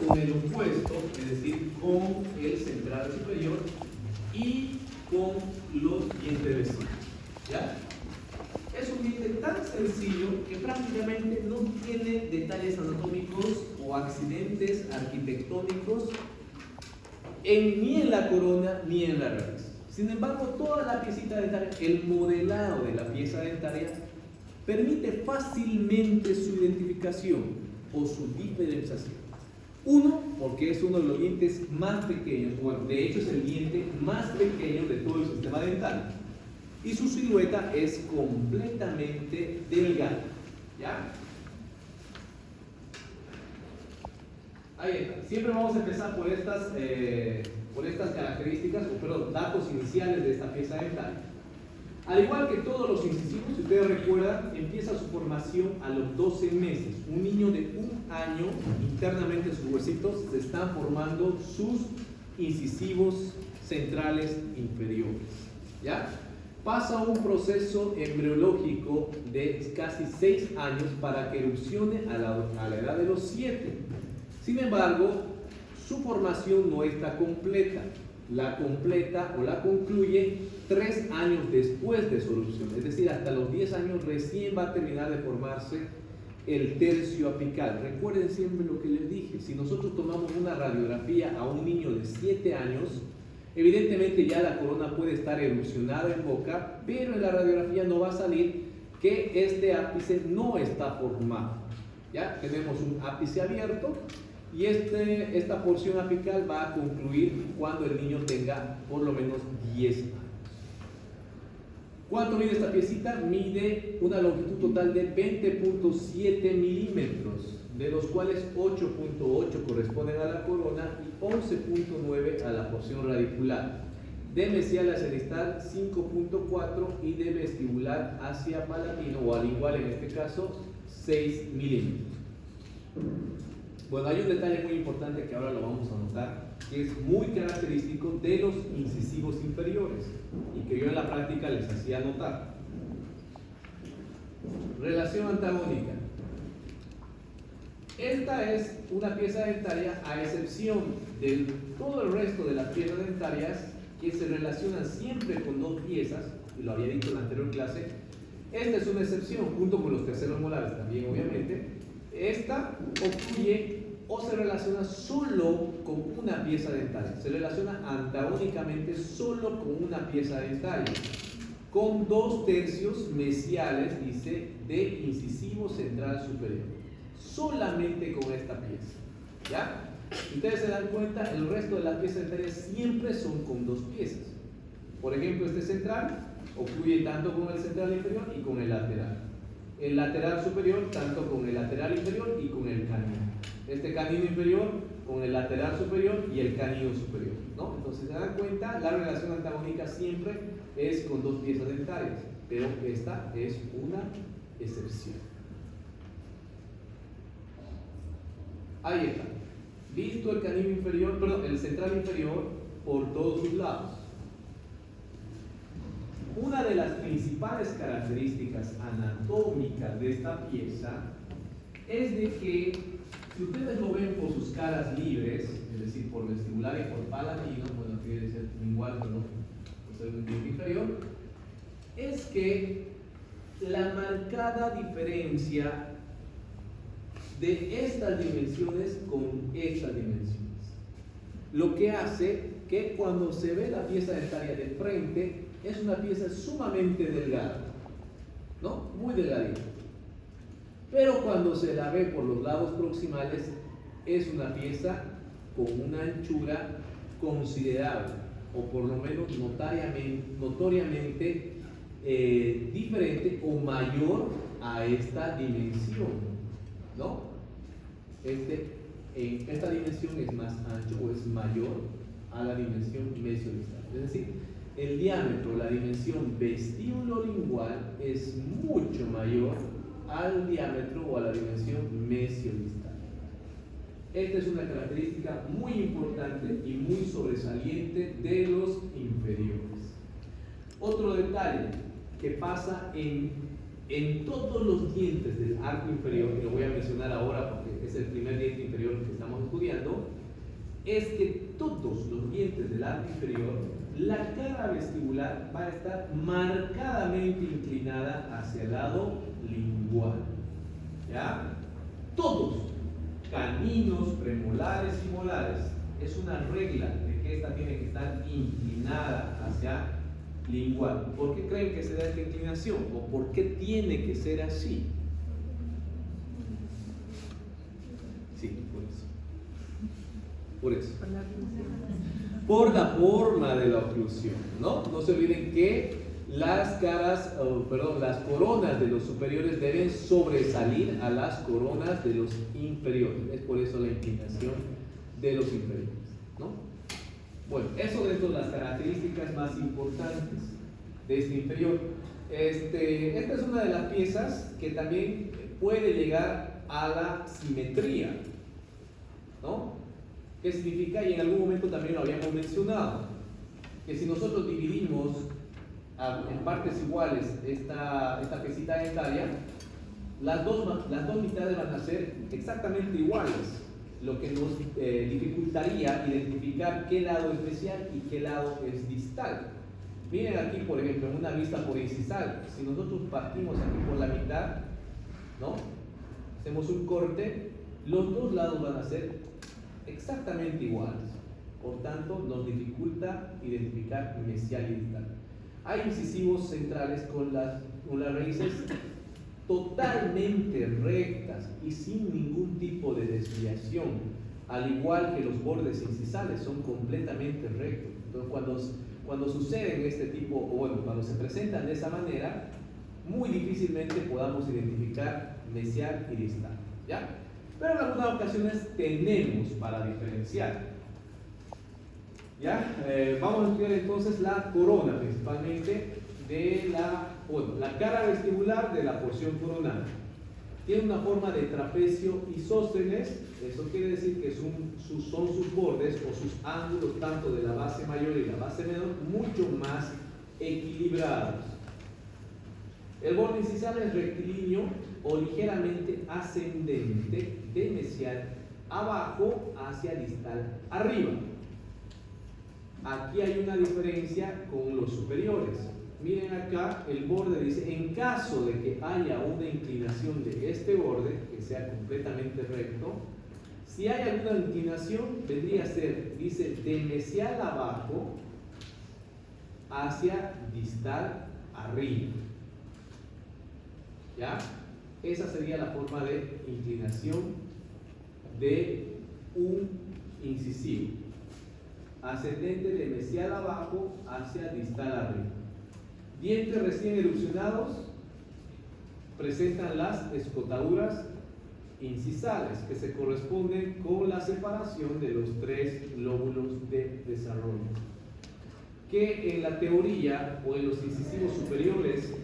con el opuesto, es decir, con el central superior y con los dientes vecinos. ¿Ya? Es un diente tan sencillo que prácticamente no tiene detalles anatómicos o accidentes arquitectónicos ni en la corona ni en la raíz. Sin embargo, toda la piecita dentaria, el modelado de la pieza dentaria, permite fácilmente su identificación o su diferenciación. Uno, porque es uno de los dientes más pequeños, bueno, de hecho es el diente más pequeño de todo el sistema dental. Y su silueta es completamente delgada. ¿Ya? Ahí está. Siempre vamos a empezar por estas características, o perdón, datos iniciales de esta pieza dental. Al igual que todos los incisivos, si ustedes recuerdan, empieza su formación a los 12 meses. Un niño de 1 año, internamente sus huesitos se están formando sus incisivos centrales inferiores. ¿Ya? Pasa un proceso embriológico de casi 6 años para que erupcione a la edad de los 7. Sin embargo, su formación no está completa. La completa o la concluye 3 años después de su erupción. Es decir, hasta los 10 años recién va a terminar de formarse el tercio apical. Recuerden siempre lo que les dije. Si nosotros tomamos una radiografía a un niño de 7 años, evidentemente ya la corona puede estar erupcionada en boca, pero en la radiografía no va a salir que este ápice no está formado. ¿Ya? Tenemos un ápice abierto y esta porción apical va a concluir cuando el niño tenga por lo menos 10 años. ¿Cuánto mide esta piecita? Mide una longitud total de 20.7 milímetros, de los cuales 8.8 corresponden a la corona y 11.9 a la porción radicular. De mesial hacia distal 5.4 y de vestibular hacia palatino, o al igual en este caso, 6 milímetros. Bueno, hay un detalle muy importante que ahora lo vamos a notar, que es muy característico de los incisivos inferiores y que yo en la práctica les hacía notar. Relación antagónica. Esta es una pieza dentaria a excepción de todo el resto de las piezas dentarias que se relacionan siempre con 2 piezas, y lo había dicho en la anterior clase. Esta es una excepción, junto con los terceros molares también, obviamente. Esta ocurre o se relaciona solo con una pieza dentaria, se relaciona antagónicamente solo con una pieza dentaria, con 2 tercios mesiales, dice, de incisivo central superior, solamente con esta pieza. ¿Ya? Si ustedes se dan cuenta, el resto de las piezas dentarias siempre son con 2 piezas. Por ejemplo, este central ocurre tanto con el central inferior y con el lateral. El lateral superior tanto con el lateral inferior y con el canino. Este canino inferior con el lateral superior y el canino superior, ¿no? Entonces se dan cuenta, la relación antagónica siempre es con 2 piezas dentarias, pero esta es una excepción. Ahí está. Visto el canino inferior, perdón, el central inferior por todos sus lados. Una de las principales características anatómicas de esta pieza es de que, si ustedes lo ven por sus caras libres, es decir, por vestibular y por palatino, bueno, quiere ser igual, pero no por ser un diente inferior, es que la marcada diferencia de estas dimensiones con estas dimensiones, lo que hace que cuando se ve la pieza dentaria de frente, es una pieza sumamente delgada, ¿no? Muy delgadita. Pero cuando se la ve por los lados proximales, es una pieza con una anchura considerable, o por lo menos notoriamente diferente o mayor a esta dimensión, ¿no? Esta dimensión es más ancho o es mayor a la dimensión mesiodistal. Es decir, el diámetro, la dimensión vestíbulo-lingual es mucho mayor al diámetro o a la dimensión mesiodistal. Esta es una característica muy importante y muy sobresaliente de los inferiores. Otro detalle que pasa en todos los dientes del arco inferior, y lo voy a mencionar ahora porque es el primer diente inferior que estamos estudiando, es que todos los dientes del arco inferior, la cara vestibular va a estar marcadamente inclinada hacia el lado lingual. ¿Ya? Todos, caninos, premolares y molares, es una regla de que esta tiene que estar inclinada hacia lingual. ¿Por qué creen que se da esta inclinación? ¿O por qué tiene que ser así? Sí, por eso. Por eso. Por la forma de la oclusión, ¿no? No se olviden que las las coronas de los superiores deben sobresalir a las coronas de los inferiores. Es por eso la inclinación de los inferiores, ¿no? Bueno, eso dentro de las características más importantes de este inferior. Esta es una de las piezas que también puede llegar a la simetría, ¿no? ¿Qué significa? Y en algún momento también lo habíamos mencionado, que si nosotros dividimos en partes iguales esta piecita dentaria, las dos mitades van a ser exactamente iguales, lo que nos dificultaría identificar qué lado es mesial y qué lado es distal. Miren aquí, por ejemplo, en una vista por incisal, si nosotros partimos aquí por la mitad, ¿no? Hacemos un corte, los dos lados van a ser exactamente iguales, por tanto nos dificulta identificar mesial y distal. Hay incisivos centrales con las raíces totalmente rectas y sin ningún tipo de desviación, al igual que los bordes incisales son completamente rectos. Entonces cuando suceden este tipo, o bueno, cuando se presentan de esa manera, muy difícilmente podamos identificar mesial y distal, ¿ya? Pero en algunas ocasiones tenemos para diferenciar. ¿Ya? Vamos a estudiar entonces la corona, principalmente de la cara vestibular de la porción coronal. Tiene una forma de trapecio isósceles, eso quiere decir que son sus bordes o sus ángulos, tanto de la base mayor y la base menor, mucho más equilibrados. El borde incisal es rectilíneo o ligeramente ascendente de mesial abajo hacia distal arriba. Aquí hay una diferencia con los superiores. Miren acá, el borde dice, en caso de que haya una inclinación de este borde, que sea completamente recto, si hay alguna inclinación, vendría a ser, dice, de mesial abajo hacia distal arriba. ¿Ya? Esa sería la forma de inclinación de un incisivo. Ascendente de mesial abajo hacia distal arriba. Dientes recién erupcionados presentan las escotaduras incisales, que se corresponden con la separación de los tres lóbulos de desarrollo, que en la teoría o en los incisivos superiores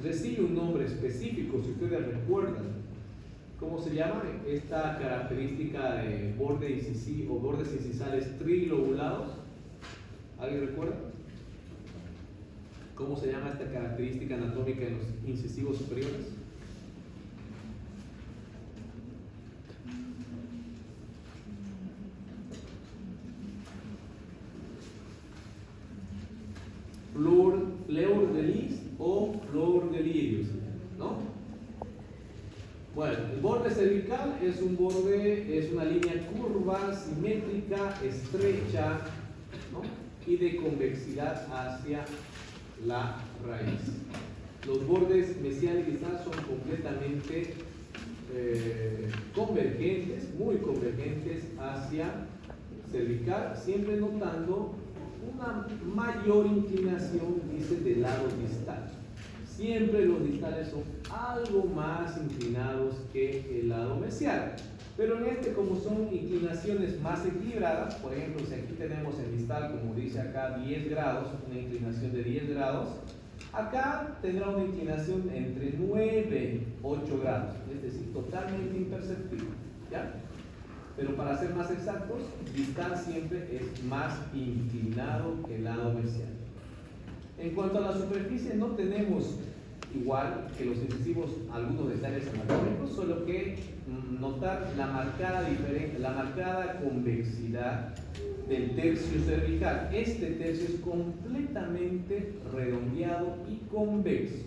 recibe un nombre específico. Si ustedes recuerdan, ¿cómo se llama esta característica de borde incisivo o bordes incisales trilobulados? ¿Alguien recuerda? ¿Cómo se llama esta característica anatómica en los incisivos superiores? Fleur de lis o flor de lirios, ¿no? Bueno, el borde cervical es una línea curva, simétrica, estrecha, ¿no? Y de convexidad hacia la raíz. Los bordes mesial y distal son completamente convergentes, muy convergentes hacia cervical, siempre notando una mayor inclinación, dice, del lado distal. Siempre los distales son algo más inclinados que el lado mesial. Pero en como son inclinaciones más equilibradas, por ejemplo, si aquí tenemos el distal, como dice acá, 10 grados, una inclinación de 10 grados, acá tendrá una inclinación entre 9 y 8 grados, es decir, totalmente imperceptible, ¿ya? Pero para ser más exactos, distal siempre es más inclinado que el lado mesial. En cuanto a la superficie, no tenemos igual que los incisivos, algunos detalles anatómicos, solo que notar la marcada convexidad del tercio cervical. Este tercio es completamente redondeado y convexo,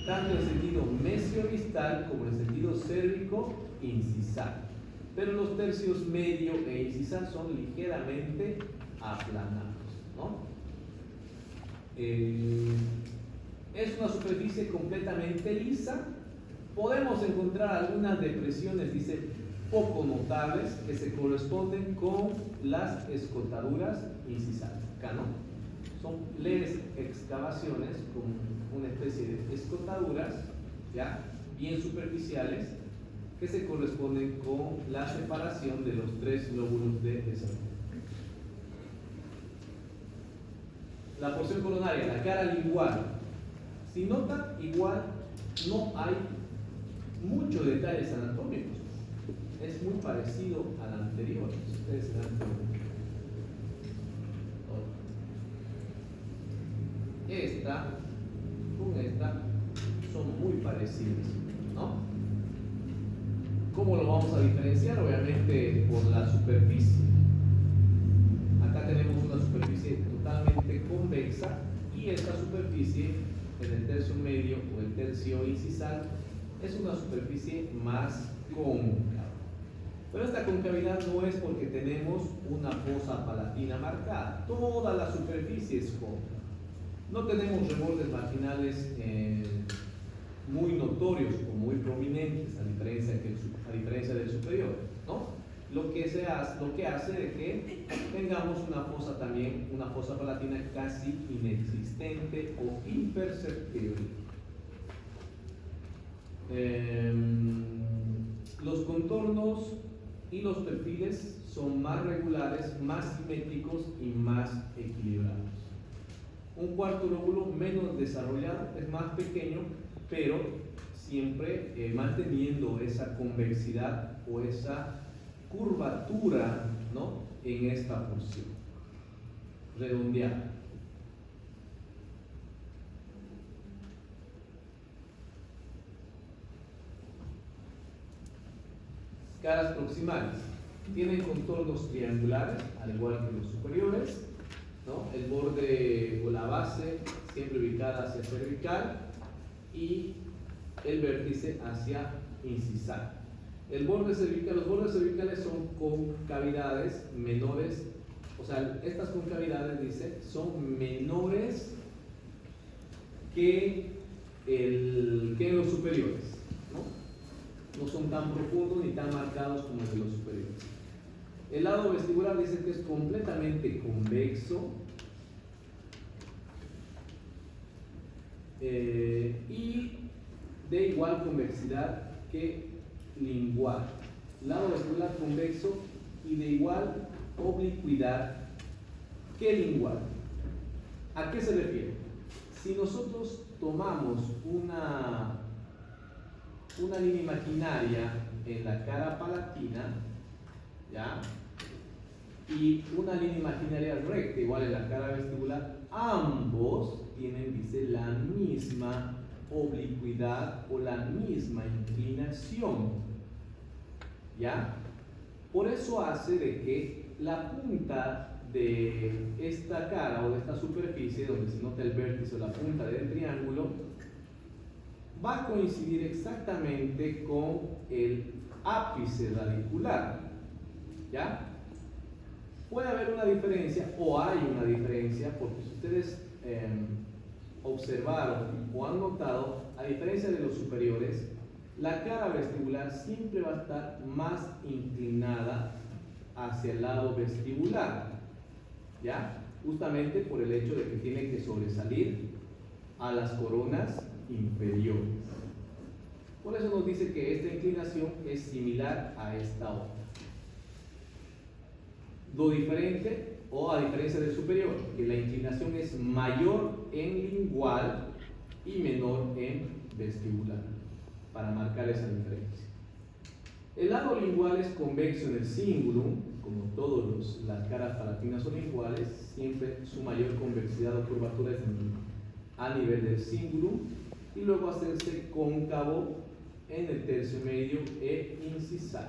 tanto en sentido mesiodistal como en sentido cérvico-incisal. Pero los tercios medio e incisal son ligeramente aplanados, ¿no? Es una superficie completamente lisa. Podemos encontrar algunas depresiones, dice, poco notables, que se corresponden con las escotaduras incisales. Acá, ¿no? Son leves excavaciones con una especie de escotaduras, ¿ya? Bien superficiales, que se corresponden con la separación de los tres lóbulos de desarrollo. La porción coronaria, la cara lingual. Si notan, igual no hay muchos detalles anatómicos. Es muy parecido al anterior. Ustedes se dan cuenta. Esta con esta son muy parecidas, ¿no? ¿Cómo lo vamos a diferenciar? Obviamente por la superficie. Acá tenemos una superficie totalmente convexa y esta superficie en el tercio medio o el tercio incisal es una superficie más cóncava. Pero esta concavidad no es porque tenemos una fosa palatina marcada. Toda la superficie es cóncava. No tenemos rebordes marginales muy notorios o muy prominentes, a diferencia del superior, ¿no? Lo que hace de que tengamos una fosa palatina casi inexistente o imperceptible. Los contornos y los perfiles son más regulares, más simétricos y más equilibrados. Un cuarto lóbulo menos desarrollado, es más pequeño, pero siempre manteniendo esa convexidad o esa curvatura, ¿no?, en esta porción redondeada. Caras proximales tienen contornos triangulares, al igual que los superiores, ¿no? El borde o la base siempre ubicada hacia cervical y el vértice hacia incisal. Los bordes cervicales son concavidades menores, o sea, estas concavidades, dice, son menores que los superiores, ¿no? No son tan profundos ni tan marcados como los superiores. El lado vestibular dice que es completamente convexo y de igual convexidad que lingual. Lado vestibular convexo y de igual oblicuidad que lingual. ¿A qué se refiere? Si nosotros tomamos una línea imaginaria en la cara palatina, ¿ya?, y una línea imaginaria recta igual en la cara vestibular, ambos tienen, dice, la misma oblicuidad o la misma inclinación, ¿ya? Por eso hace de que la punta de esta cara o de esta superficie donde se nota el vértice o la punta del triángulo va a coincidir exactamente con el ápice radicular, ¿ya? Puede haber una diferencia, o hay una diferencia, porque si ustedes observaron o han notado, a diferencia de los superiores, la cara vestibular siempre va a estar más inclinada hacia el lado vestibular, ¿ya? Justamente por el hecho de que tiene que sobresalir a las coronas inferiores. Por eso nos dice que esta inclinación es similar a esta otra. Lo diferente, o a diferencia del superior, que la inclinación es mayor en lingual y menor en vestibular, para marcar esa diferencia. El lado lingual es convexo en el cingulum, como todas las caras palatinas son iguales, siempre su mayor convexidad o curvatura es a nivel del cingulum, y luego hacerse cóncavo en el tercio medio e incisal.